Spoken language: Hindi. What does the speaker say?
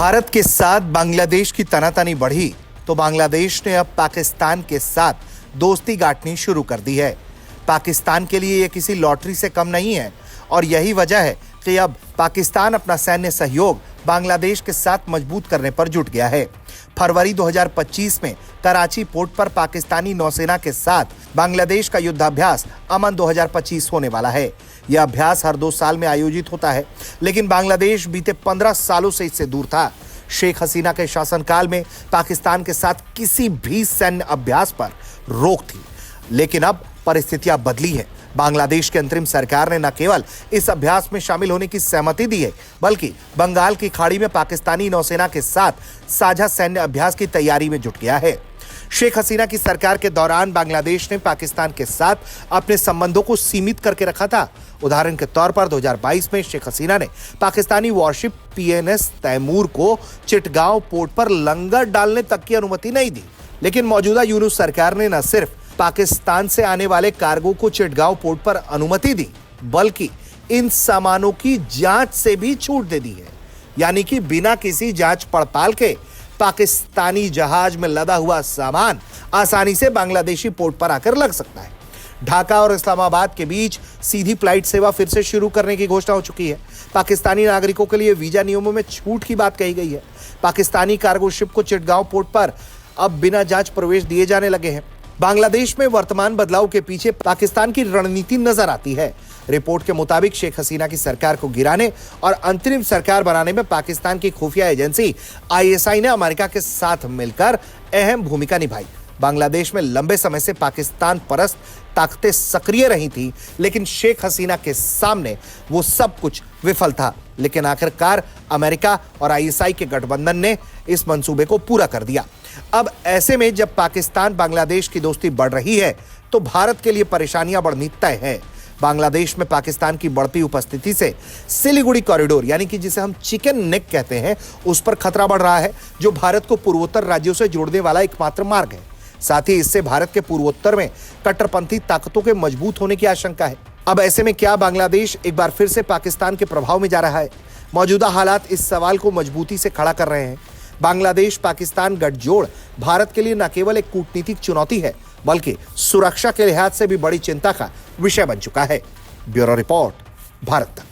भारत के साथ बांग्लादेश की तनातनी बढ़ी तो बांग्लादेश ने अब पाकिस्तान के साथ दोस्ती गांठनी शुरू कर दी है। पाकिस्तान के लिए यह किसी लॉटरी से कम नहीं है और यही वजह है कि अब पाकिस्तान अपना सैन्य सहयोग बांग्लादेश के साथ मजबूत करने पर जुट गया है। फरवरी 2025 में कराची पोर्ट पर पाकिस्तानी नौसेना के साथ बांग्लादेश का युद्धाभ्यास अमन 2025 होने वाला है। यह अभ्यास हर 2 साल में आयोजित होता है, लेकिन बांग्लादेश बीते 15 सालों से इससे दूर था। शेख हसीना के शासनकाल में पाकिस्तान के साथ किसी भी सैन्य अभ्यास पर रोक थी, लेकिन अब परिस्थितियां बदली है। बांग्लादेश की अंतरिम सरकार ने न केवल इस अभ्यास में शामिल होने की सहमति दी है, बल्कि बंगाल की खाड़ी में पाकिस्तानी नौसेना के साथ साझा सैन्य अभ्यास की तैयारी में जुट गया है। शेख हसीना की सरकार के दौरान बांग्लादेश ने पाकिस्तान के साथ अपने संबंधों को सीमित करके रखा था। उदाहरण के तौर पर 2022 में शेख हसीना ने पाकिस्तानी वॉरशिप पीएनएस तैमूर को चिटगांव पोर्ट पर लंगर डालने तक की अनुमति नहीं दी। लेकिन मौजूदा यूनुस सरकार ने न सिर्फ पाकिस्तान से आने वाले कार्गो को चिटगांव पोर्ट पर अनुमति दी, बल्कि इन सामानों की जांच से भी छूट दे दी है। यानी कि बिना किसी जांच पड़ताल के पाकिस्तानी जहाज में लदा हुआ सामान आसानी से बांग्लादेशी पोर्ट पर आकर लग सकता है। ढाका और इस्लामाबाद के बीच सीधी फ्लाइट सेवा फिर से शुरू करने की घोषणा हो चुकी है। पाकिस्तानी नागरिकों के लिए वीजा नियमों में छूट की बात कही गई है। पाकिस्तानी कार्गो शिप को चिटगांव पोर्ट पर अब बिना जांच प्रवेश दिए जाने लगे हैं। बांग्लादेश में वर्तमान बदलाव के पीछे पाकिस्तान की रणनीति नजर आती है। रिपोर्ट के मुताबिक शेख हसीना की सरकार को गिराने और अंतरिम सरकार बनाने में पाकिस्तान की खुफिया एजेंसी आईएसआई ने अमेरिका के साथ मिलकर अहम भूमिका निभाई। बांग्लादेश में लंबे समय से पाकिस्तान परस्त ताकतें सक्रिय रही थी, लेकिन शेख हसीना के सामने वो सब कुछ विफल था। लेकिन आखिरकार अमेरिका और आईएसआई के गठबंधन ने इस मंसूबे को पूरा कर दिया। अब ऐसे में जब पाकिस्तान बांग्लादेश की दोस्ती बढ़ रही है तो भारत के लिए परेशानियां बढ़नी तय है। बांग्लादेश में पाकिस्तान की बढ़ती उपस्थिति से सिलीगुड़ी कॉरिडोर, यानी कि जिसे हम चिकन नेक कहते हैं, उस पर खतरा बढ़ रहा है, जो भारत को पूर्वोत्तर राज्यों से जोड़ने वाला एकमात्र मार्ग है। साथ ही इससे भारत के पूर्वोत्तर में कट्टरपंथी ताकतों के मजबूत होने की आशंका है। अब ऐसे में क्या बांग्लादेश एक बार फिर से पाकिस्तान के प्रभाव में जा रहा है? मौजूदा हालात इस सवाल को मजबूती से खड़ा कर रहे हैं। बांग्लादेश पाकिस्तान गठजोड़ भारत के लिए न केवल एक कूटनीतिक चुनौती है, बल्कि सुरक्षा के लिहाज से भी बड़ी चिंता का विषय बन चुका है। ब्यूरो रिपोर्ट, भारत तक।